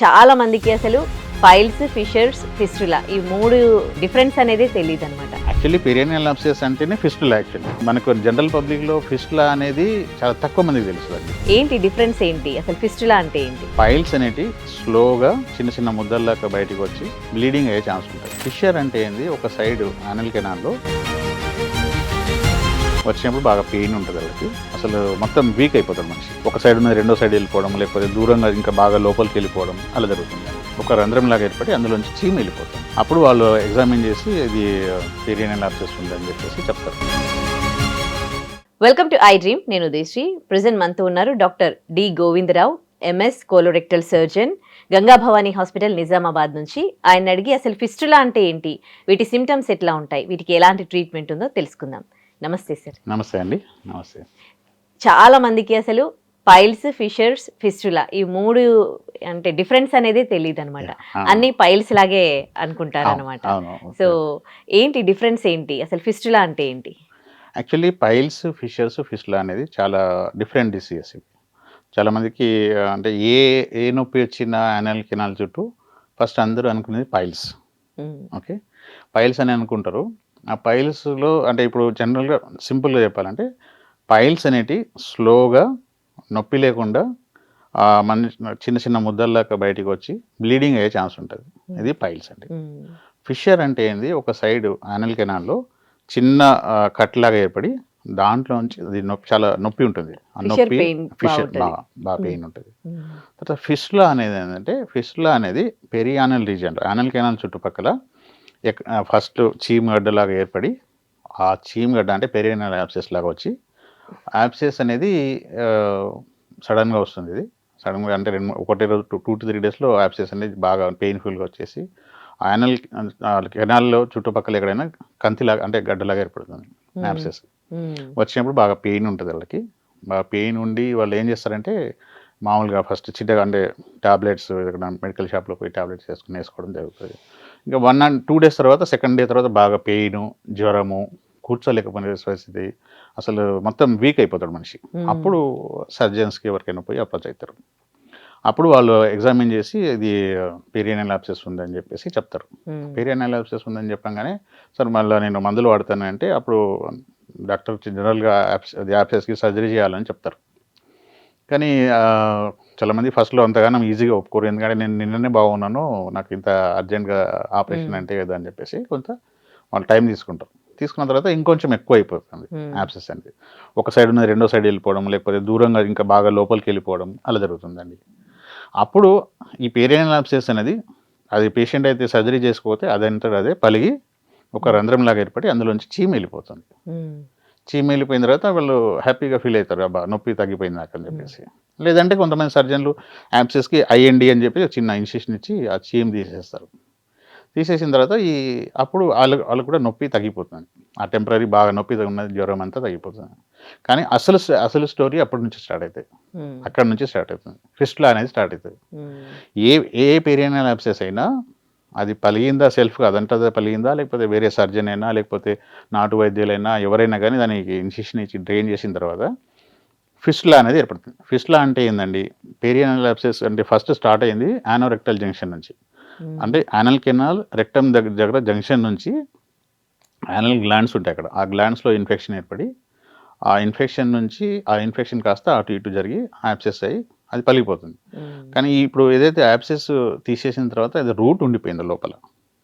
చాలా మందికి అసలు పైల్స్, ఫిషర్స్, ఫిస్టులా ఈ 3 డిఫరెన్స్ అనేది తెలీదనమాట. యాక్చువల్లీ పెరియానియల్ అబ్సెస్ అంటేనే ఫిస్టులా. యాక్చువల్లీ మనకు జనరల్ పబ్లిక్లో ఫిస్టులా అనేది చాలా తక్కువ మందికి తెలుస్తుంది. ఏంటి డిఫరెన్స్ ఏంటి? అసలు ఫిస్టులా అంటే ఏంటి? పైల్స్ అనేటి స్లోగా చిన్న చిన్న ముద్దల్లాగా బయటకు వచ్చి బ్లీడింగ్ అయ్యే ఛాన్స్ ఉంటుంది. ఫిషర్ అంటే ఏంది, ఒక సైడ్ యానల్ కెనాల్లో వచ్చినప్పుడు బాగా పెయిన్ ఉంటుంది వాళ్ళకి. అసలు మొత్తం వీక్ అయిపోతాడు మనిషి. ఒక సైడ్ ఉన్నది రెండో సైడ్ వెళ్ళిపోవడం, లేకపోతే దూరంగా ఇంకా బాగా లోపలికి వెళ్ళిపోవడం అలా జరుగుతుంది. ఒక రంధ్రం లాగా ఏర్పడి అందులోంచి చీమ వెళ్ళిపోతుంది. అప్పుడు వాళ్ళు ఎగ్జామిన్ చేసి ఇది పెరియానియల్ అబ్సెస్ ఉందని చెప్పేసి చెప్తారు. Welcome to I dream. నేను ఉదయశ్రీ. ప్రెజెంట్ మనతో ఉన్నారు doctor D Govindarao, MS colorectal surgeon, Ganga Bhavani hospital, Nizamabad నుంచి. ఆయన అడిగి అసలు ఫిస్టులా అంటే ఏంటి, వీటి సిమ్టమ్స్ ఎట్లా ఉంటాయి, వీటికి ఎలాంటి ట్రీట్మెంట్ ఉందో తెలుసుకుందాం. నమస్తే సార్. నమస్తే అండి. నమస్తే. చాలా మందికి అసలు పైల్స్, ఫిషర్స్, ఫిస్టులా ఈ 3 అంటే డిఫరెన్స్ అనేది తెలియదు అనమాట. అన్ని పైల్స్ లాగే అనుకుంటారు అనమాట. సో ఏంటి డిఫరెన్స్ ఏంటి, అసలు ఫిస్టులా అంటే ఏంటి? యాక్చువల్లీ పైల్స్, ఫిషర్స్, ఫిస్టులా అనేది చాలా డిఫరెంట్ డిసీజెస్. చాలా మందికి అంటే ఏ నొప్పి వచ్చినా యానల్ కెనాల్ చుట్టూ ఫస్ట్ అందరూ అనుకునేది పైల్స్. ఓకే, పైల్స్ అని అనుకుంటారు. ఆ పైల్స్లో అంటే ఇప్పుడు జనరల్గా సింపుల్గా చెప్పాలంటే పైల్స్ అనేటి స్లోగా నొప్పి లేకుండా మన చిన్న చిన్న ముద్దల్లాగా బయటికి వచ్చి బ్లీడింగ్ అయ్యే ఛాన్స్ ఉంటుంది. ఇది పైల్స్ అండి. ఫిషర్ అంటే ఏంది, ఒక సైడ్ యానల్ కెనాల్లో చిన్న కట్ లాగా ఏర్పడి దాంట్లోంచి అది నొప్పి, చాలా నొప్పి ఉంటుంది. ఆ నొప్పి ఫిషర్ బాగా పెయిన్ ఉంటుంది. తర్వాత ఫిస్టులా అనేది ఏంటంటే, ఫిస్టులా అనేది పెరియానల్ రీజియన్, యానల్ కెనాల్ చుట్టుపక్కల ఫస్ట్ చీమగడ్డలాగా ఏర్పడి ఆ చీమగడ్డ అంటే పెరియానియల్ యాబ్సెస్ లాగా వచ్చి, యాబ్సెస్ అనేది సడన్గా వస్తుంది. ఇది సడన్గా అంటే ఒకటే రోజు 2 to 3 డేస్లో యాబ్సెస్ అనేది బాగా పెయిన్ఫుల్గా వచ్చేసి యానల్ కెనాల్లో చుట్టుపక్కల ఎక్కడైనా కంతిలాగా అంటే గడ్డలాగా ఏర్పడుతుంది యాబ్సెస్. వచ్చినప్పుడు బాగా పెయిన్ ఉంటుంది వాళ్ళకి. బాగా పెయిన్ ఉండి వాళ్ళు ఏం చేస్తారంటే మామూలుగా ఫస్ట్ చిన్నగా అంటే టాబ్లెట్స్ ఇక్కడ మెడికల్ షాప్లో పోయి టాబ్లెట్స్ వేసుకోవడం జరుగుతుంది. ఇంకా 1 and 2 డేస్ తర్వాత, సెకండ్ డే తర్వాత బాగా పెయిన్, జ్వరము, కూర్చోలేకపోయిన పరిస్థితి, అసలు మొత్తం వీక్ అయిపోతాడు మనిషి. అప్పుడు సర్జన్స్కి ఎవరికైనా పోయి అప్రోచ్ అవుతారు. అప్పుడు వాళ్ళు ఎగ్జామిన్ చేసి ఇది పెరియానియల్ అబ్సెస్ ఉందని చెప్పేసి చెప్తారు. పెరియానియల్ అబ్సెస్ ఉందని చెప్పగానే సార్ మళ్ళీ నేను మందులు వాడతాను అంటే అప్పుడు డాక్టర్ జనరల్గా యాబ్సెస్కి సర్జరీ చేయాలని చెప్తారు. కానీ చాలామంది ఫస్ట్లో అంతగానో ఈజీగా ఒప్పుకోరు. ఎందుకంటే నేను నిన్ననే బాగున్నాను, నాకు ఇంత అర్జెంట్గా ఆపరేషన్ అంటే కదా అని చెప్పేసి కొంత వాళ్ళు టైం తీసుకుంటారు. తీసుకున్న తర్వాత ఇంకొంచెం ఎక్కువ అయిపోతుంది యాబ్సెస్ అనేది. ఒక సైడ్ ఉన్నది రెండో సైడ్ వెళ్ళిపోవడం, లేకపోతే దూరంగా ఇంకా బాగా లోపలికి వెళ్ళిపోవడం అలా జరుగుతుందండి. అప్పుడు ఈ పెరియానియల్ అబ్సెస్ అనేది అది పేషెంట్ అయితే సర్జరీ చేసుకోకపోతే అదే పలిగి ఒక రంధ్రం లాగా ఏర్పడి అందులోంచి చీమ వెళ్ళిపోతుంది. చీమ వెళ్ళిపోయిన తర్వాత వాళ్ళు హ్యాపీగా ఫీల్ అవుతారు, అబ్బా నొప్పి తగ్గిపోయింది నాకు అని చెప్పేసి. లేదంటే కొంతమంది సర్జన్లు యాబ్సెస్కి ఐఎన్డి అని చెప్పి చిన్న ఇన్సిషన్ ఇచ్చి ఆ చీమ తీసేస్తారు. తీసేసిన తర్వాత అప్పుడు వాళ్ళు కూడా నొప్పి తగ్గిపోతుంది. ఆ టెంపరీ బాగా నొప్పి ఉన్నది, జ్వరం అంతా తగ్గిపోతుంది. కానీ అసలు స్టోరీ అప్పటి నుంచి స్టార్ట్ అవుతాయి. అక్కడ నుంచి స్టార్ట్ అవుతుంది. ఫిస్టులా అనేది స్టార్ట్ అవుతుంది. ఏ పెరియానియల్ అబ్సెస్ అయినా అది పలిగిందా సెల్ఫ్గా అదంటే పలిగిందా, లేకపోతే వేరే సర్జన్ అయినా, లేకపోతే నాటు వైద్యులైనా ఎవరైనా కానీ దానికి ఇన్సిషన్ ఇచ్చి డ్రైన్ చేసిన తర్వాత ఫిస్టులా అనేది ఏర్పడుతుంది. ఫిస్టులా అంటే ఏందండి, పెరియానియల్ అబ్సెస్ అంటే ఫస్ట్ స్టార్ట్ అయింది యానోరెక్టల్ జంక్షన్ నుంచి. అంటే యానల్ కెనాల్ రెక్టమ్ దగ్గర జంక్షన్ నుంచి యానల్ గ్లాండ్స్ ఉంటాయి అక్కడ. ఆ గ్లాండ్స్లో ఇన్ఫెక్షన్ ఏర్పడి ఆ ఇన్ఫెక్షన్ నుంచి ఆ ఇన్ఫెక్షన్ కాస్త అటు ఇటు జరిగి యాబ్సెస్ అయ్యి అది పలిగిపోతుంది. కానీ ఇప్పుడు ఏదైతే యాబ్సెస్ తీసేసిన తర్వాత అది రూట్ ఉండిపోయింది లోపల.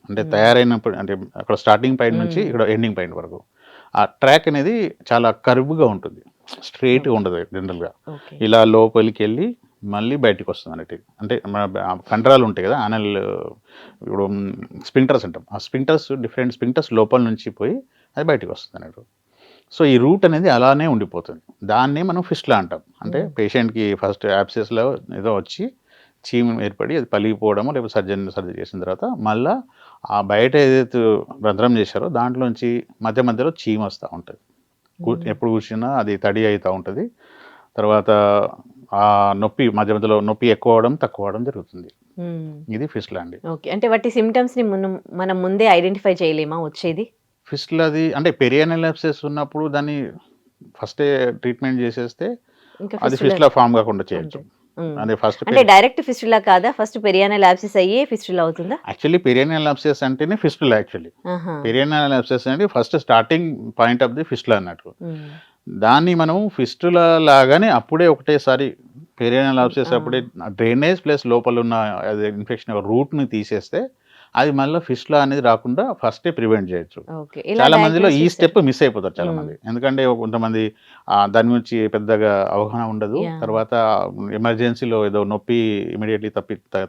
అంటే తయారైనప్పుడు అంటే అక్కడ స్టార్టింగ్ పాయింట్ నుంచి ఇక్కడ ఎండింగ్ పాయింట్ వరకు ఆ ట్రాక్ అనేది చాలా కర్వ్గా ఉంటుంది, స్ట్రైట్గా ఉండదు జనరల్గా. ఇలా లోపలికి వెళ్ళి మళ్ళీ బయటకు వస్తుంది అన్నట్టు. అంటే మన కండరాలు ఉంటాయి కదా, యానల్ ఇప్పుడు స్పింక్టర్స్ అంటాం, ఆ డిఫరెంట్ స్పింక్టర్స్ లోపల నుంచి పోయి అది బయటకు వస్తుంది అన్నట్టు. సో ఈ రూట్ అనేది అలానే ఉండిపోతుంది. దాన్నే మనం ఫిస్టులా అంటాం. అంటే పేషెంట్కి ఫస్ట్ యాబ్సెస్లో ఏదో వచ్చి చీమ ఏర్పడి అది పలిగిపోవడము, లేకపోతే సర్జరీ చేసిన తర్వాత మళ్ళీ ఆ బయట ఏదైతే రంధ్రం చేశారో దాంట్లోంచి మధ్యలో చీమ వస్తూ ఉంటుంది. ఎప్పుడు కూర్చున్నా అది తడి అవుతూ ఉంటుంది. తర్వాత ఆ నొప్పి మధ్యలో నొప్పి ఎక్కువ అవడం తక్కువ అవడం జరుగుతుంది. ఇది ఫిస్టులా అండి. ఓకే, అంటే వాటి సిమ్టమ్స్ని మనం ముందే ఐడెంటిఫై చేయలేమా వచ్చేది? ఫిస్టులాది అంటే పెరియానియల్ అబ్సెస్ ఉన్నప్పుడు దాన్ని ఫస్టే ట్రీట్మెంట్ చేసేస్తే ఇంకా అది ఫిస్టులా ఫిస్టులా ఫామ్ కాకుండా చేయొచ్చు. ఉంటుంది. హ్మ్. అంటే ఫస్ట్ అంటే డైరెక్ట్ ఫిస్టులా కాదా? ఫస్ట్ పెరియానల్ యాబ్సెస్ అయ్యే ఫిస్టులా అవుతుందా? యాక్చువల్లీ పెరియానల్ అబ్సెస్ అంటేనే ఫిస్టులా యాక్చువల్లీ. ఆహా! పెరియానల్ అబ్సెస్ అనేది first starting point of the fistula అన్నట్టు. హ్మ్. దాన్ని మనం ఫిస్టులా లాగానే అప్పుడే ఒకటేసారి పెరియానల్ అబ్సెస్ ఆ! అప్పుడే డ్రైనేజ్ ప్లస్ లోపలున్న అది ఇన్ఫెక్షన్ రూట్‌ని తీసేస్తే అది మళ్ళా ఫిస్టులా అనేది రాకుండా ఫస్టే ప్రివెంట్ చేయొచ్చు. ఓకే. ఎలా చాలా మందిలో డయాగ్నోస్ ఈ చేస్తారు? స్టెప్ మిస్ అయిపోతారు చాలా హ్మ్. మంది. ఎందుకంటే కొంతమంది దాని గురించి పెద్దగా అవగాహన ఉండదు. యాహ్! తర్వాత ఎమర్జెన్సీలో ఏదో నొప్పి ఇమ్మీడియేట్‌లీ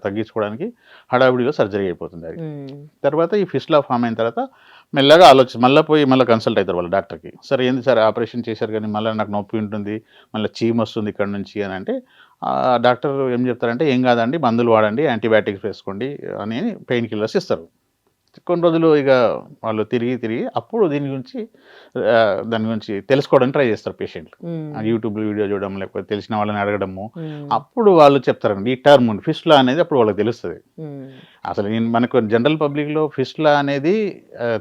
తగ్గించుకోవడానికి హడావిడిగా సర్జరీ అయిపోతుంది అది. హ్మ్. తర్వాత ఈ ఫిస్టులా ఫామ్ అయిన తర్వాత మెల్లగా మళ్ళా పోయి మళ్ళా కన్సల్ట్ అయితారు వాళ్ళ డాక్టర్‌కి. "సార్ ఏంది సార్ ఆపరేషన్ చేశారు గానీ మళ్ళా నాకు నొప్పి ఉంటుంది. మళ్ళా చీమొస్తుంది ఇక్కడ నుంచి" అని అంటే డాక్టర్ ఏం చెప్తారంటే, "ఏం కాదండి మందులు వాడండి, యాంటీబయాటిక్స్ వేసుకోండి" అని పెయిన్ కిల్లర్స్ ఇస్తారు. కొన్ని రోజులు ఇక వాళ్ళు తిరిగి అప్పుడు దాని గురించి తెలుసుకోవడానికి ట్రై చేస్తారు పేషెంట్లు. హ్మ్. యూట్యూబ్‌లో వీడియో చూడడం, లేకపోతే తెలిసిన వాళ్ళని అడగడము. హ్మ్. అప్పుడు వాళ్ళు చెప్తారండి. ఈ టర్మ్ ఫిస్టులా అనేది అప్పుడు వాళ్ళకి తెలుస్తది. హ్మ్. అసలు మనకు జనరల్ పబ్లిక్‌లో ఫిస్టులా అనేది ఆహ్,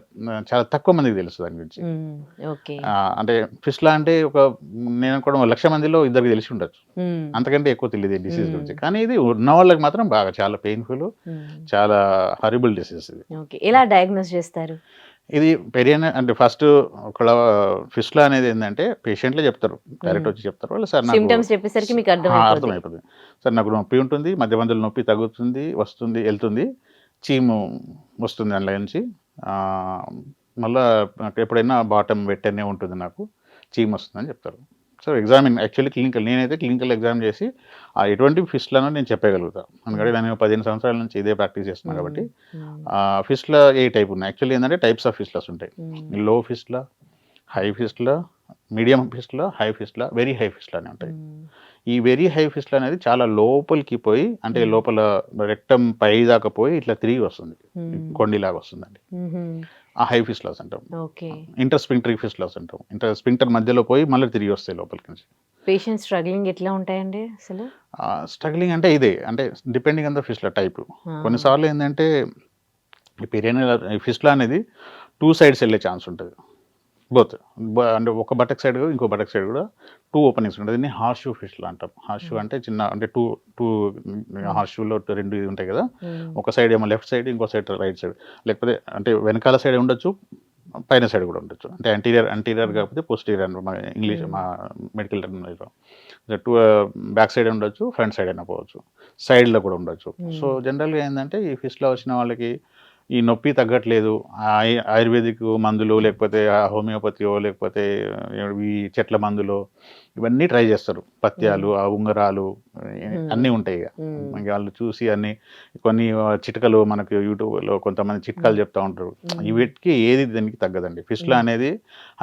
చాలా తక్కువ మందికి తెలుసు దాని గురించి. హ్మ్. ఓకే. అంటే ఫిస్టులా అంటే నేను అనుకోవడం 1,00,000 మందిలో ఇద్దరికి తెలిసి ఉండొచ్చు. హ్మ్. అంతకంటే ఎక్కువ తెలీదు ఈ డిసీజ్ హ్మ్. గురించి. కానీ ఇది ఉన్నవాళ్ళకి మాత్రం బాగా చాలా పెయిన్‌ఫుల్, హ్మ్. చాలా హారిబుల్ డిసీజ్ ఇది. ఓకే. ఎలా డయాగ్నోస్ చేస్తారు? ఇది అంటే ఫస్ట్ ఒకళ ఫిస్టులా అనేది ఏందంటే పేషెంట్‌లే చెప్తారు. హ్మ్. డైరెక్ట్ వచ్చి చెప్తారు. వాళ్ళు సార్ నాకు సింప్టమ్స్ చెప్పేసరికి మీకు అర్థమైపోద్ది. అర్థమైపోతుంది. సార్ నాకు నొప్పి ఉంటుంది. మధ్య మధ్యలో నొప్పి తగ్గుతుంది, వస్తుంది, ఎళ్తుంది. చీము వస్తుంది అందులో నుంచి. ఆహ్, మళ్ళా నాకు ఎప్పుడైనా బాటమ్ వెట్టనే ఉంటుంది నాకు. చీమొస్తుందని చెప్తారు. సో, యాక్చువల్లీ నేనైతే క్లినికల్ ఎగ్జామ్ చేసి ఎటువంటి ఫిస్టులానో నేను చెప్పగలుగుతా. ఎందుకంటే హ్మ్. నేను 15 సంవత్సరాల నుంచి ఇదే ప్రాక్టీస్ చేస్తున్నా హ్మ్. కాబట్టి. హ్మ్. ఫిస్టులా ఏ టైప్ ఉన్నాయి. యాక్చువల్లీ ఏందంటే టైప్స్ ఆఫ్ ఫిస్టులాస్ ఉంటాయి. హ్మ్. లో fistula, high fistula, medium fistula, high fistula, very high fistula అని ఉంటాయి. హ్మ్. ఈ వెరీ హై ఫిస్టులా అనేది చాలా లోపలికి పోయి అంటే హ్మ్. లోపల రెక్టమ్ పైదాకా పోయి ఇట్లా తిరిగి వస్తుంది. హ్మ్. కొండిలాగా వస్తుందండి. హుహు. ఆ హై ఫిస్టులాస్ అంటాం. ఓకే. ఇంటర్స్ఫింక్టరీ ఫిస్టులాస్ అంటాం. స్ఫింక్టర్ మధ్యలో పోయి మళ్ళీ తిరిగి వస్తాయి లోపలికి నుంచి. పేషెంట్ స్ట్రగ్లింగ్ ఎట్లా ఉంటాయండి అసలు? స్ట్రగ్లింగ్ అంటే ఇదే. అంటే depending on the fistula type. ఆ! కొన్నిసార్లు ఏందంటే ఈ ఫిస్టులా అనేది 2 సైడ్స్ ఎళ్ళే ఛాన్స్ ఉంటది. బోత్. అంటే ఒక బటక్ సైడ్ ఇంకో బటక్ సైడ్ కూడా 2 ఓపెనింగ్స్ ఉంటాయి. దీన్ని హార్స్ షూ ఫిస్టులా అంటాం. హార్స్ షూ హ్మ్. అంటే అంటే 2 హ్మ్. హార్స్ షూలో 2 ఇది ఉంటాయి కదా! హ్మ్. ఒక సైడ్ ఏమో లెఫ్ట్ సైడ్, ఇంకో సైడ్ రైట్ సైడ్. లేకపోతే అంటే వెనకాల సైడ్ ఉండొచ్చు, పైన సైడ్ కూడా ఉండొచ్చు. అంటే యాంటీరియర్ హ్మ్. కాకపోతే పోస్టీరియర్ అని హ్మ్. మా మెడికల్ టెర్మినాలజీలో. టూ బ్యాక్ సైడ్ ఉండొచ్చు, ఫ్రంట్ సైడ్ అయినా పోవచ్చు. సైడ్‌లో కూడా ఉండొచ్చు. సో, హ్మ్. జనరల్‌గా ఏందంటే ఈ ఫిస్ట్‌లా వచ్చిన వాళ్ళకి ఈ నొప్పి తగ్గట్లేదు. ఆయుర్వేదిక్ మందులు లేకపోతే హోమియోపతియో లేకపోతే ఈ చెట్ల మందులో ఇవన్నీ ట్రై చేస్తారు. హ్మ్. పత్యాలు, ఉంగరాలు హ్మ్. అన్నీ ఉంటాయి ఇగ. హ్మ్. ఇంక వాళ్ళు చూసి అన్నీ కొన్ని చిట్కలు మనకు యూట్యూబ్‌లో కొంతమంది చిట్కాలు హ్మ్. చెప్తా ఉంటారు. హ్మ్. వీటికి ఏది దీనికి తగ్గదండి. ఫిస్ట్‌లా హ్మ్. అనేది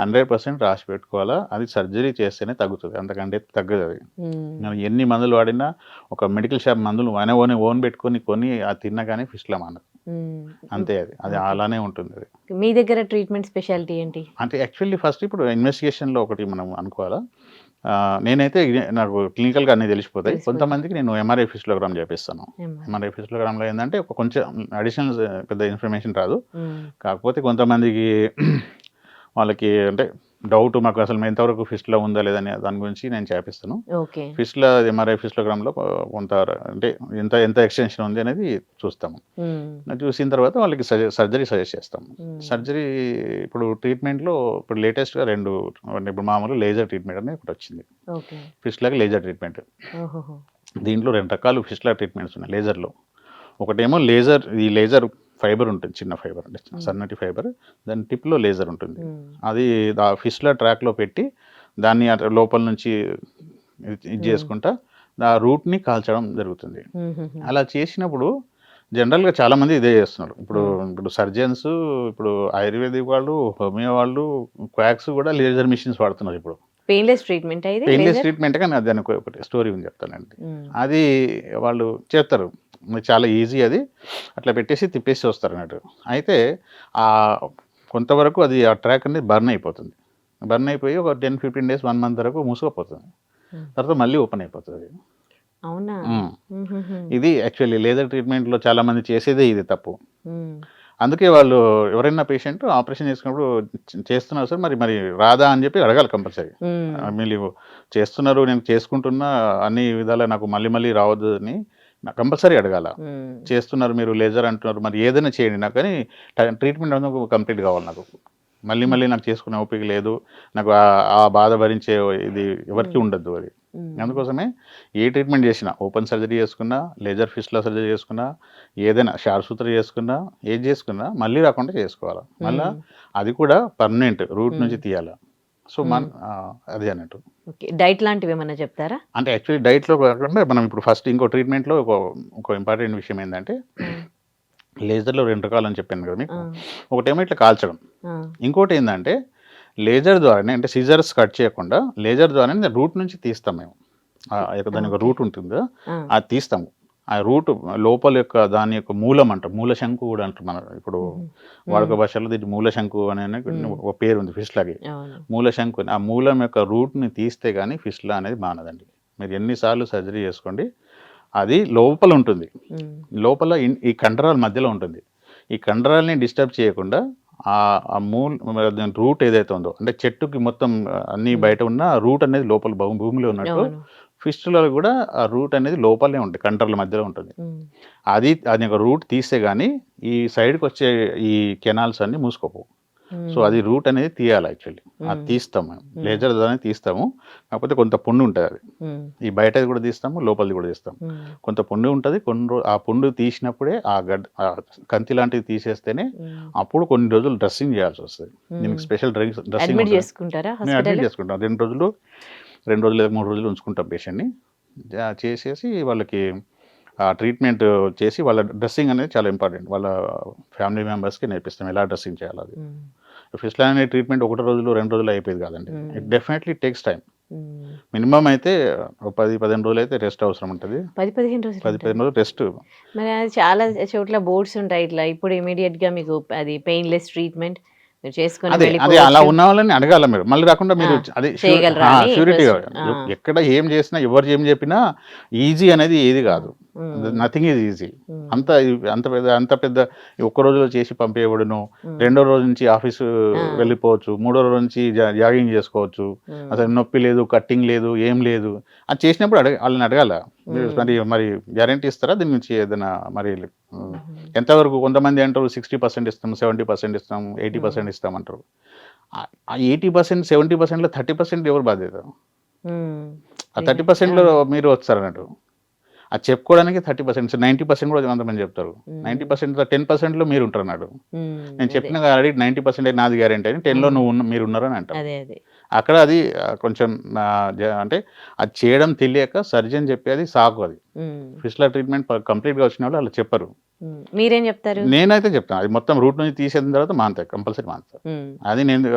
100% రాసి పెట్టుకోవాలా. అది సర్జరీ చేస్తేనే తగ్గుతది. అంతకంటే తగ్గదది. హ్మ్. మనం ఎన్ని మందులు వాడినా ఒక మెడికల్ షాప్ మందులు మన ఓన్ పెట్టుకొని అది తిన్నా గానీ ఫిస్ట్‌లా మానదు. హ్మ్. హ్మ్. అంతే అది. అది ఓకే. అలానే ఉంటుందది. మీ దగ్గర ట్రీట్మెంట్ స్పెషాలిటీ ఏంటి? అంటే యాక్చువల్లీ ఫస్ట్ ఇప్పుడు ఇన్వెస్టిగేషన్‌లో ఒకటి మనం అనుకోవాలా. నేనైతే నాకు క్లినికల్‌గా అన్నీ తెలిసిపోతాయి. తెలిసిపోద్ది. కొంతమందికి నేను ఎంఆర్ఐ ఫిస్టోగ్రామ్ చేపిస్తాను. ఎంఆర్ఐ. ఎంఆర్ఐ ఫిస్టోగ్రామ్‌లో ఏందంటే కొంచెం అడిషనల్ పెద్ద ఇన్ఫర్మేషన్ రాదు. హ్మ్. కాకపోతే కొంతమందికి వాళ్ళకి అంటే డౌట్ మాకు అసలు ఎంతవరకు ఫిస్టులా ఉందా లేదా అనే దాని గురించి నేను చేపిస్తాను. ఓకే. ఎంఆర్ఐ ఫిస్టోగ్రామ్‌లో కొంత అంటే ఎంత ఎంత ఎక్స్‌టెన్షన్ ఉంది అనేది చూస్తాము. హ్మ్. అది చూసిన తర్వాత వాళ్ళకి సర్జరీ సజెస్ట్ చేస్తాం. హ్మ్. సర్జరీ ట్రీట్మెంట్‌లో ఇప్పుడు లేటెస్ట్‌గా 2 అంటే ఇప్పుడు మామూలు లేజర్ ట్రీట్మెంట్ అని ఒకటొచ్చింది. ఓకే. ఫిస్టులాకి లేజర్ ట్రీట్మెంట్. ఓహోహో! దీంట్లో 2 రకాలు ఫిస్టులా ట్రీట్మెంట్స్ ఉన్నాయి లేజర్‌లో. ఒకటేమో ఈ లేజర్ ఫైబర్ ఉంటుంది. చిన్న ఫైబర్ అంటే హ్మ్. సన్నటి ఫైబర్. దాని టిప్‌లో లేజర్ ఉంటుంది. హ్మ్. అది ఫిస్టులా ట్రాక్‌లో పెట్టి దాన్ని లోపల నుంచి ఇది హ్మ్. చేసుకుంటా ఆ రూట్‌ని కాల్చడం జరుగుతుంది. హుహుహు. అలా చేసినప్పుడు జనరల్‌గా చాలామంది ఇదే చేస్తున్నారు. ఇప్పుడు హ్మ్. ఇప్పుడు సర్జన్స్, ఇప్పుడు ఆయుర్వేదిక్ వాళ్ళు, హోమియో వాళ్ళు, క్వాక్స్ కూడా లేజర్ మెషిన్స్ వాడుతున్నారు ఇప్పుడు. పెయిన్‌లెస్ ట్రీట్మెంటా ఇది పెయిన్‌లెస్ లేజర్? ట్రీట్మెంటే కానీ దానికి ఒకటి స్టోరీ ఉంది చెప్తానండి. హ్మ్. అది వాళ్ళు చేస్తారు. చాలా ఈజీ అది. అట్లా పెట్టేసి తిప్పేసి వస్తారన్నట్టు. అయితే ఆహ్, కొంతవరకు అది ఆ ట్రాక్ అనేది బర్న్ అయిపోతుంది. బర్న్ అయిపోయి ఒక 10, 15 డేస్, 1 మంత్ వరకు మూసుకుపోతుంది. హ్మ్. తర్వాత మళ్ళీ ఓపెన్ అయిపోతది. అవునా? హ్మ్. హుహుహు. ఇది యాక్చువల్లీ లేజర్ ట్రీట్మెంట్‌లో చాలామంది చేసేదే ఇది తప్పు. హ్మ్. అందుకే వాళ్ళు ఎవరైనా పేషెంట్ ఆపరేషన్ చేసుకున్నప్పుడు చేస్తున్నారు సార్ మరి మరి రాదా అని చెప్పి అడగాలి కంపల్సరీ. మీరు చేస్తున్నారు, నేను చేసుకుంటున్నా, అన్ని విధాలా నాకు మళ్ళీ మళ్ళీ రావద్దు అని కంపల్సరీ అడగాల. చేస్తున్నారు మీరు లేజర్ అంటున్నారు, మరి ఏదైనా చేయండి నాకు, కానీ ట్రీట్మెంట్ అందుకు కంప్లీట్ కావాలి నాకు. మళ్ళీ మళ్ళీ నాకు చేసుకునే ఓపిక లేదు, నాకు ఆ బాధ భరించే ఇది ఎవరికి ఉండద్దు అది. అందుకోసమే ఏ ట్రీట్మెంట్ చేసినా, ఓపెన్ సర్జరీ చేసుకున్నా, లేజర్ ఫిస్టులా సర్జరీ చేసుకున్నా, ఏదైనా షార్ట్ సూత్ర చేసుకున్నా, ఏది చేసుకున్నా మళ్ళీ రాకుండా చేసుకోవాలి. మళ్ళీ అది కూడా పర్మనెంట్ రూట్ నుంచి తీయాలి. సో అది అన్నట్టు. డైట్ లాంటివి ఏమన్నా చెప్తారా? అంటే యాక్చువల్లీ డైట్లో కాకుండా మనం ఇప్పుడు ఫస్ట్ ఇంకో ట్రీట్మెంట్లో ఒక ఇంపార్టెంట్ విషయం ఏంటంటే, లేజర్లో 2 రకాలు అని చెప్పాను కదా మీకు. ఒకటేమో ఇట్లా కాల్చడం, ఇంకోటి ఏంటంటే లేజర్ ద్వారానే, అంటే సిజర్స్ కట్ చేయకుండా లేజర్ ద్వారానే రూట్ నుంచి తీస్తాం మేము. దాని యొక్క రూట్ ఉంటుందో అది తీస్తాము. ఆ రూట్ లోపల యొక్క దాని యొక్క మూలం అంటాం, మూల శంకు కూడా అంటాం మనం. ఇప్పుడు వాడుక భాషలో దీనికి మూల శంకు అనే ఒక పేరు ఉంది ఫిస్ట్లాకి. మూల శంకు, ఆ మూలం యొక్క రూట్ని తీస్తే కానీ ఫిస్ట్లా అనేది మానదండి. మీరు ఎన్నిసార్లు సర్జరీ చేసుకోండి, అది లోపల ఉంటుంది. లోపల ఈ కండరాల మధ్యలో ఉంటుంది. ఈ కండరాలని డిస్టర్బ్ చేయకుండా ఆ రూట్ ఏదైతే ఉందో, అంటే చెట్టుకి మొత్తం అన్ని బయట ఉన్న రూట్ అనేది లోపల భూమిలో ఉన్నట్టు ఫిస్టులలో కూడా ఆ రూట్ అనేది లోపలనే ఉంటుంది, కండరాల మధ్యలో ఉంటుంది. అది ఒక రూట్ తీస్తే కానీ ఈ సైడ్కి వచ్చే ఈ కెనాల్స్ అన్ని మూసుకోపోవు. సో అది రూట్ అనేది తీయాలి యాక్చువల్లీ. అది తీస్తాము మేము, లేజర్ ద్వారా తీస్తాము. కాకపోతే కొంత పుండు ఉంటుంది, అది ఈ బయటది కూడా తీస్తాము, లోపలిది కూడా తీస్తాము. కొంత పుండు ఉంటుంది, ఆ పుండు తీసినప్పుడే ఆ కంతి లాంటివి తీసేస్తేనే అప్పుడు కొన్ని రోజులు డ్రెస్సింగ్ చేయాల్సి వస్తుంది. దీనికి స్పెషల్ డ్రెస్సింగ్ అడ్మిట్ చేసుకుంటాం. 2 రోజులు 2 లేదా 3 రోజులు ఉంచుకుంటాం పేషెంట్ని. చేసేసి వాళ్ళకి ట్రీట్మెంట్ చేసి వాళ్ళ డ్రెస్సింగ్ అనేది చాలా ఇంపార్టెంట్. వాళ్ళ ఫ్యామిలీ మెంబర్స్కి నేర్పిస్తాం ఎలా డ్రెస్సింగ్ చేయాలి. అది ఫిస్టులా అనే ట్రీట్మెంట్ 1 రోజులో 2 రోజులు అయిపోయేది కాదండి. It definitely takes time. Minimum అయితే 10-15 రోజులు అయితే రెస్ట్ అవసరం ఉంటుంది. 10-15 రోజులు రెస్ట్. మరి అది చాలా చోట్ల బోర్డ్స్ ఉంటాయి ఇట్లా, ఇప్పుడు ఇమీడియట్ గా మీకు అది పెయిన్లెస్ ట్రీట్మెంట్ అదే అలా ఉన్న వాళ్ళని అడగాల మీరు. మళ్ళీ రాకుండా మీరు అదే ష్యూరిటీగా ఎక్కడ ఏం చేసినా, ఎవరు ఏం చెప్పినా ఈజీ అనేది ఏది కాదు. Nothing is easy. అంత పెద్ద 1 రోజులో చేసి పంపేయబడును. 2వ రోజు నుంచి ఆఫీసు వెళ్ళిపోవచ్చు. 3వ రోజు నుంచి జాగింగ్ చేసుకోవచ్చు. అసలు నొప్పి లేదు, కట్టింగ్ లేదు, ఏం లేదు. అది చేసినప్పుడు వాళ్ళని అడగాల. మరి గ్యారంటీ ఇస్తారా దీని నుంచి ఏదైనా? మరి ఎంతవరకు? కొంతమంది అంటారు 60% ఇస్తాం, 70% ఇస్తాం, 80% ఇస్తామంటారు. ఆ 80%, 70%లో 30% ఎవరు బాధ్యత? ఆ 30%లో మీరు వస్తారన్నట్టు. అది చెప్పుకోవడానికి 30%, 90% కూడా కొంతమంది చెప్తారు. 90%లో 10%లో మీరు ఉంటారు అన్నాడు. నేను చెప్పిన ఆల్రెడీ 90% నాది గ్యారెంటీ అని, 10లో మీరు ఉన్నారని అంటారు. అక్కడ అది కొంచెం అంటే అది చేయడం తెలియక సర్జన్ చెప్పేది సాకు. అది ఫిస్టులా ట్రీట్మెంట్ కంప్లీట్గా వచ్చిన వాళ్ళు అలా చెప్పరు. మీరేం చెప్తారు? నేనైతే చెప్తాను అది మొత్తం రూట్ నుంచి తీసేసిన తర్వాత మానుతాయి, కంపల్సరీ మానుతాయి.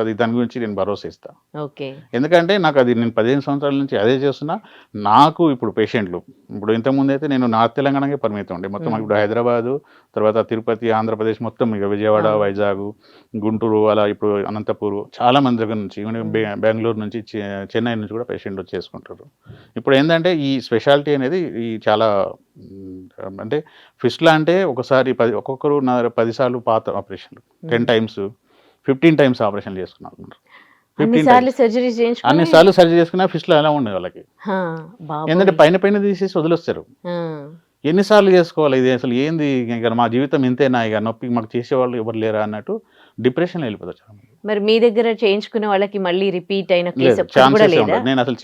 అది దాని గురించి నేను భరోసా ఇస్తాను. ఎందుకంటే నాకు అది నేను 15 సంవత్సరాల నుంచి అదే చేస్తున్నా. నాకు ఇప్పుడు పేషెంట్లు, ఇప్పుడు ఇంతకుముందు అయితే నేను నార్త్ తెలంగాణకే పరిమితం ఉండే. మొత్తం ఇప్పుడు హైదరాబాదు, తర్వాత తిరుపతి, ఆంధ్రప్రదేశ్ మొత్తం, ఇక విజయవాడ, వైజాగ్, గుంటూరు, అలా ఇప్పుడు అనంతపూర్, చాలా మంది దగ్గర నుంచి, బెంగళూరు నుంచి, చెన్నై నుంచి కూడా పేషెంట్ వచ్చి చేసుకుంటారు. ఇప్పుడు ఏంటంటే ఈ స్పెషాలిటీ అనేది ఈ చాలా అంటే ఫిస్టులా అంటే ఒకసారి ఒక్కొక్కరు 10 సార్లు పాత ఆపరేషన్లు, 10 times 15 times ఆపరేషన్లు చేసుకున్నారు. అన్నిసార్లు సర్జరీ చేసుకున్నా ఫిస్టులా ఎలా ఉండే వాళ్ళకి. ఏంటంటే పైన తీసేసి వదిలేస్తారు. ఎన్నిసార్లు చేసుకోవాలి ఇది, అసలు ఏంది, ఇక మా జీవితం ఇంతేనా, ఇక నొప్పి మాకు చేసేవాళ్ళు ఎవరు లేరా అన్నట్టు డిప్రెషన్లో వెళ్ళిపోతారు చాలా మంది. మరి మీ దగ్గర చేయించుకునే వాళ్ళకి మళ్ళీ రిపీట్ అయిన ఛాన్సెస్ ఉండదు. నేను అసలు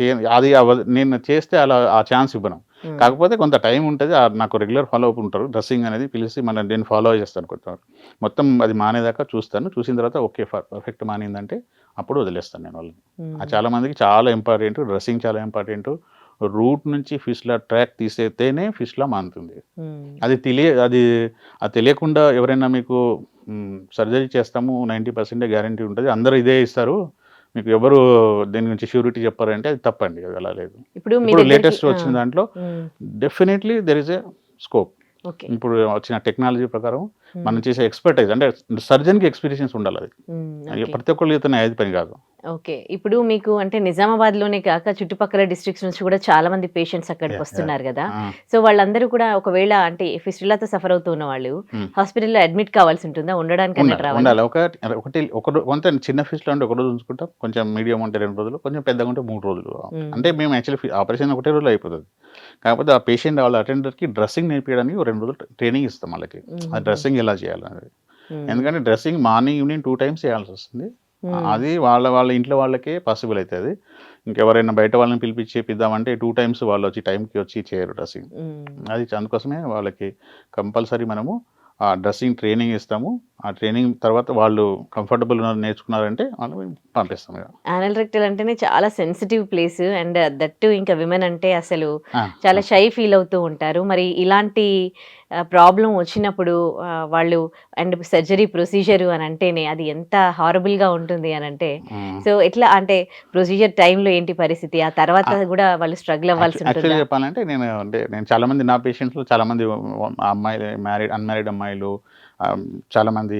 నేను చేస్తే అలా ఆ ఛాన్స్ ఇవ్వను. కాకపోతే కొంత టైం ఉంటుంది. నాకు రెగ్యులర్ ఫాలో అప్ ఉంటారు. డ్రెస్సింగ్ అనేది పిలిచి మళ్ళీ నేను ఫాలో చేస్తాను. కొంచెం మొత్తం అది మానేదాకా చూస్తాను. చూసిన తర్వాత ఓకే పర్ఫెక్ట్ మానిందంటే అప్పుడు వదిలేస్తాను నేను వాళ్ళని. చాలా మందికి చాలా ఇంపార్టెంట్ డ్రెస్సింగ్, చాలా ఇంపార్టెంట్. రూట్ నుంచి ఫిస్టులా ట్రాక్ తీసేస్తేనే ఫిస్టులా మానుతుంది. అది తెలియకుండా ఎవరైనా మీకు సర్జరీ చేస్తాము 90% గ్యారంటీ ఉంటుంది, అందరూ ఇదే ఇస్తారు, మీకు ఎవరు దీని గురించి ష్యూరిటీ చెప్పారంటే అది తప్పండి. అది అలా లేదు. ఇప్పుడు లేటెస్ట్ వచ్చిన దాంట్లో definitely there is a scope. ఇప్పుడు వచ్చిన టెక్నాలజీ ప్రకారం మనం చేసే ఎక్స్పర్టైజ్, అంటే సర్జన్కి ఎక్స్పీరియన్స్ ఉండాలి. అది ప్రతి ఒక్కళ్ళు అయితే అయ్యేది పని కాదు. ఓకే. ఇప్పుడు మీకు అంటే నిజామాబాద్‌లోనే కాక చుట్టుపక్కల డిస్ట్రిక్ట్స్ నుంచి కూడా చాలా మంది పేషెంట్స్ యాహ్! యాహ్! అక్కడికొస్తున్నారు గదా! ఆ! సో, వాళ్ళందరూ కూడా ఒకవేళ అంటే ఫిస్టులాతో సఫర్ అవుతున్న వాళ్ళు హ్మ్. హాస్పిటల్‌లో అడ్మిట్ కావాల్సి ఉంటుందా? ఉండడానికి అన్నట్టు రావాలా? ఉండాలి. ఒకటి చిన్న ఫిష్‌లో అంటే ఒక రోజు ఉంచుకుంటాం. కొంచెం మీడియం ఉంటే 2 రోజులు, కొంచెం పెద్దగా ఉంటే 3 రోజులు. హ్మ్. అంటే మేము యాక్చువల్లీ ఆపరేషన్ ఒకటే రోజులో అయిపోతది. కాకపోతే ఆ పేషెంట్ వాళ్ళ అటెండర్‌కి డ్రెస్సింగ్ నేర్పియడానికి ఓ 2 రోజులు ట్రైనింగ్ ఇస్తాం వాళ్ళకి. ఆ హుహుహు. డ్రెస్సింగ్ ఎలా చేయాలనేది. హ్మ్. ఎందుకంటే డ్రెస్సింగ్ మార్నింగ్, ఈవినింగ్ 2 టైమ్స్ చేయాల్సొస్తుంది. హ్మ్. అది వాళ్ళ ఇంట్లో వాళ్ళకే పాసిబుల్ అయితది. ఇంకెవరైనా బయట వాళ్ళని పిలిపించి చేపిద్దామంటే 2 టైమ్స్ వాళ్ళొచ్చి టైంకి వచ్చి చేయరు డ్రెస్సింగ్. హ్మ్. అందుకోసమే వాళ్ళకి కంపల్సరీ మనము ఆ డ్రెస్సింగ్ ట్రైనింగ్ ఇస్తాము. ఆ ట్రైనింగ్ తర్వాత వాళ్ళు కంఫర్టబుల్ ఉన్నారు నేర్చుకున్నారంటే వాళ్ళని పంపిస్తాం ఇగ. యానల్ రెక్టల్ అంటేనే చాలా sensitive place and that two ఇంకా విమెన్ అంటే అసలు ఆ! చాలా ఆ! షై ఫీల్ అవుతూ ఉంటారు. మరి ఇలాంటి ప్రాబ్లమ్ వచ్చినప్పుడు వాళ్ళు అండ్ సర్జరీ ప్రొసీజర్ అని అంటేనే అది ఎంత హారబుల్‌గా ఉంటుంది అనంటే హ్మ్. సో, ఎట్లా అంటే ప్రొసీజర్ టైమ్‌లో ఏంటి పరిస్థితి? ఆ తర్వాత ఆ! గూడా వాళ్ళు స్ట్రగుల్ అవ్వాల్సి యాక్చువల్‌గా ఉంటుందా? చెప్పాలంటే నేను చాలామంది నా పేషెంట్స్‌లో చాలామంది అమ్మాయిలే అన్‌మ్యారీడ్ అమ్మాయిలు ఆహ్, చాలామంది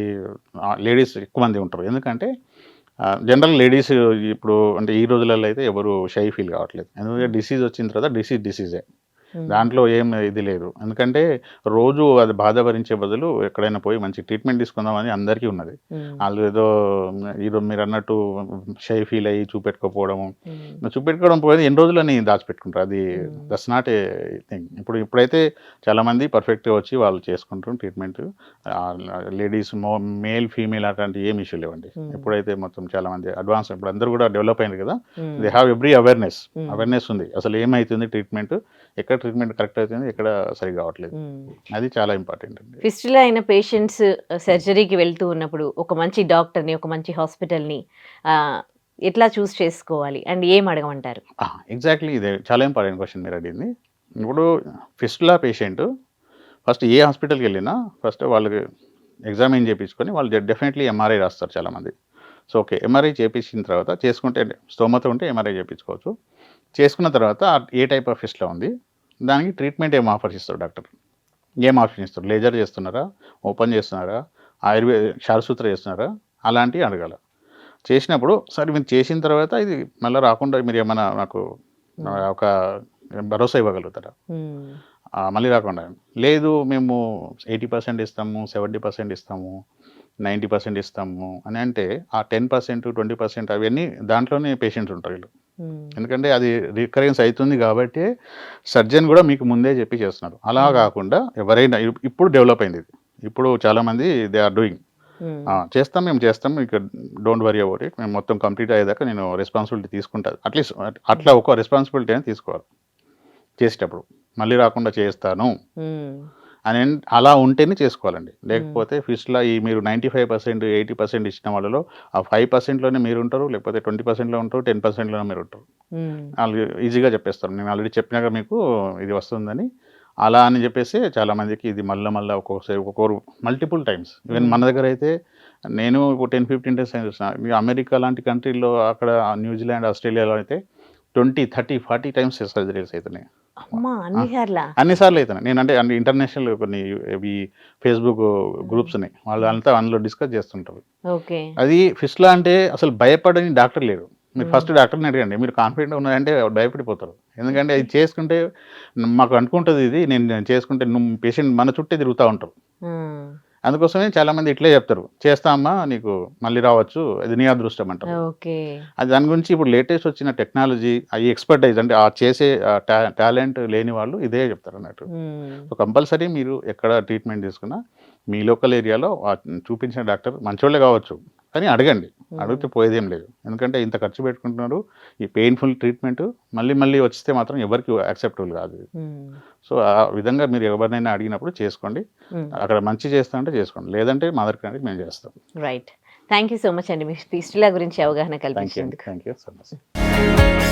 లేడీస్ ఎక్కువ మంది ఉంటారు. ఎందుకంటే జనరల్ లేడీస్ ఇప్పుడు అంటే ఈ రోజులలో అయితే ఎవరు షై ఫీల్ కావట్లేదు. ఎందుకంటే హ్మ్. డిసీజ్ వచ్చిన తర్వాత డిసీజే. హ్మ్. దాంట్లో ఏం ఇది లేదు. ఎందుకంటే రోజు అది బాధ భరించే బదులు ఎక్కడైనా పోయి మంచి ట్రీట్మెంట్ తీసుకుందామని అందరికీ ఉన్నది. హ్మ్. ఆళ్ళు ఏదో మీరన్నట్టు షై ఫీల్ అయ్యి చూపెట్టుకోకపోవడము. హ్మ్. చూపెట్టుకోవడం పోయేది ఎన్ని రోజులని దాచిపెట్టుకుంటారు. అది హ్మ్. That's not a thing. ఇప్పుడైతే చాలామంది పర్ఫెక్ట్‌గా వచ్చి వాళ్ళు చేసుకుంటారు ట్రీట్మెంట్. లేడీస్ మేల్, ఫీమేల్ అట్లాంటి ఏమి ఇష్యూ లేవండి. హ్మ్. ఇప్పుడైతే మొత్తం చాలామంది అడ్వాన్స్ ఇప్పుడు అందరూ కూడా డెవలప్ అయింది కదా! దే హ్మ్. Have every awareness. హ్మ్. అవేర్‌నెస్ ఉంది. అసలు ఏమైతుంది ట్రీట్మెంట్, ఎక్కడ ట్రీట్మెంట్ కరెక్ట్ అవుతుంది, ఎక్కడ సరిగ్గా అవ్వట్లేదు. హ్మ్. అది చాలా ఇంపార్టెంట్ అండి. ఫిస్టులా అయిన పేషెంట్స్ సర్జరీకి వెళ్తూ ఉన్నప్పుడు ఒక మంచి డాక్టర్‌ని, ఒక మంచి హాస్పిటల్‌ని ఆహ్, ఎట్లా చూజ్ చేసుకోవాలి? అండ్ ఏం అడగమంటారు? ఎగ్జాక్ట్‌లీ ఇదే చాలా ఇంపార్టెంట్ క్వెషన్ మీరడిగింది. ఇప్పుడు ఫిస్టులా పేషెంట్ ఫస్ట్ ఏ హాస్పిటల్‌కెళ్ళినా ఫస్ట్ వాళ్ళకి ఎగ్జామిన్ చేపించుకొని వాళ్ళు డెఫినెట్‌లీ ఎంఆర్ఐ రాస్తారు చాలామంది. So, okay. ఎంఆర్ఐ చేపించిన తర్వాత చేసుకుంటే స్తోమత ఉంటే ఎంఆర్ఐ చేపించుకోవచ్చు. చేసుకున్న తర్వాత ఏ టైప్ ఆఫ్ ఫిస్టులా ఉంది, దానికి ట్రీట్మెంట్ ఏం ఆఫర్స్ ఇస్తాడు డాక్టర్. ఏం ఆప్షన్ ఇస్తారు? లేజర్ చేస్తున్నారా? ఓపెన్ చేస్తున్నారా? క్షారసూత్ర చేస్తున్నారా? అలాంటివి అడగాల. చేసినప్పుడు సరే మీరు చేసిన తర్వాత ఇది మళ్ళా రాకుండా మీరేమన్నా నాకు హ్మ్. ఒక భరోసా ఇవ్వగలుగుతారా? హ్మ్. మళ్ళీ రాకుండా. లేదు మేము 80% ఇస్తాము, 70% ఇస్తాము, 90% ఇస్తాము అని అంటే ఆ 10%, 20% అవన్నీ దాంట్లోనే పేషెంట్స్ ఉంటారు ఈళ్ళు. హ్మ్. ఎందుకంటే అది రికరెన్స్ అయితుంది గాబట్టే సర్జన్ గూడా మీకు ముందే జెప్పి చేస్తున్నారు. అలా హ్మ్. గాకుండా ఎవరైనా ఇప్పుడు డెవలప్ అయింది ఇది. ఇప్పుడు చాలామంది దే ఆర్ డూయింగ్. హ్మ్. మేము చేస్తాం. Don't worry about it. మేము మొత్తం కంప్లీట్ అయ్యేదాకా నేను రెస్పాన్సిబిలిటీ తీసుకుంటా. అట్‌లీస్ట్ హ్మ్. అట్లా ఒక రెస్పాన్సిబిలిటీ అనేది తీసుకోవాలి చేసేటప్పుడు. మళ్ళీ రాకుండా చేస్తాను హ్మ్. అలా ఉంటేనే చేసుకోవాలండి. హ్మ్. లేకపోతే ఫిస్ట్‌లా మీరు 95%, 80% ఇచ్చిన వాళ్ళలో ఆ 5%లోనే మీరుంటారు. లేకపోతే 20%లో ఉంటారు. 10%లోనే మీరుంటారు. హ్మ్. ఆళ్ళు ఈజీగా చెప్పేస్తారు. నేను ఆల్రెడీ చెప్పినాగా మీకు ఇది వస్తుందని. అలా అని జెప్పేసి చాలామందికి ఇది మళ్ళా ఒక్కొక్కసారి ఒక్కొక్కరు మల్టిపుల్ టైమ్స్. ఈవెన్ హ్మ్. మన దగ్గరైతే నేను ఒక 10, 15 డేస్ చూసిన. అమెరికా లాంటి కంట్రీ‌లో అక్కడ న్యూజిలాండ్, ఆస్ట్రేలియాలో అయితే 20, 30, 40 టైమ్స్ సర్జరీస్ అయితున్నాయి. అమ్మా! ఆ! అన్ని సార్లా? అన్ని సార్లు అయితున్నాయి. నేనంటే అన్ని ఇంటర్నేషనల్ కొన్ని ఇవి ఫేస్‌బుక్ హ్మ్. గ్రూప్స్ ఉన్నాయి. హ్మ్. వాళ్ళంతా అందులో డిస్కస్ చేస్తుంటారు. ఓకే. అది ఫిస్ట్‌లా అంటే అసలు భయపడని డాక్టర్ లేరు. మీరు హ్మ్. ఫస్ట్ డాక్టర్‌ని అడగండి. మీరు కాన్ఫిడెంట్‌గా ఉన్నారంటే భయపడిపోతారు. ఎందుకంటే ఓకే. అది చేసుకుంటే మాకు అంటుకుంటది ఇది. నేను చేసుకుంటే పేషెంట్ మన చుట్టే తిరుగుతా ఉంటారు. ఆ! అందుకోసమే చాలామంది ఇట్లే చెప్తారు. "చేస్తా అమ్మా నీకు మళ్ళీ రావచ్చు. అది నీ అదృష్టం" అంటారు. ఓకే. దాని గురించి ఇప్పుడు లేటెస్ట్ వచ్చిన టెక్నాలజీ, ఎక్స్‌పర్టైజ్ అంటే ఆ చేసే టాలెంట్ లేని వాళ్ళు ఇదే చెప్తారన్నట్టు. హ్మ్. సో, కంపల్సరీ మీరు ఎక్కడ ట్రీట్మెంట్ తీసుకున్నా, మీ లోకల్ ఏరియాలో చూపించిన డాక్టర్ మంచోళ్ళే కావచ్చు. కానీ అడగండి. హ్మ్. అడిగితే పోయేదేం లేదు. ఎందుకంటే ఇంత ఖర్చు పెట్టుకుంటున్నారు. ఈ పెయిన్‌ఫుల్ ట్రీట్మెంట్ మళ్ళీ వస్తే మాత్రం ఎవరికీ యాక్సెప్టబుల్ కాదు ఇది. హ్మ్. సో, ఆ విధంగా మీరు ఎవరినైనా అడిగినప్పుడు చేసుకోండి. హ్మ్. అక్కడ మంచి చేస్తా అంటే చేసుకోండి. లేదంటే మా దగ్గరికి రండి మేము చేస్తాం. Right. Thank you so much అండి. మీ ఫిస్టులా గురించి అవగాహన థాంక్ యూ అండి. కల్పించినందుకు. Thank you so much.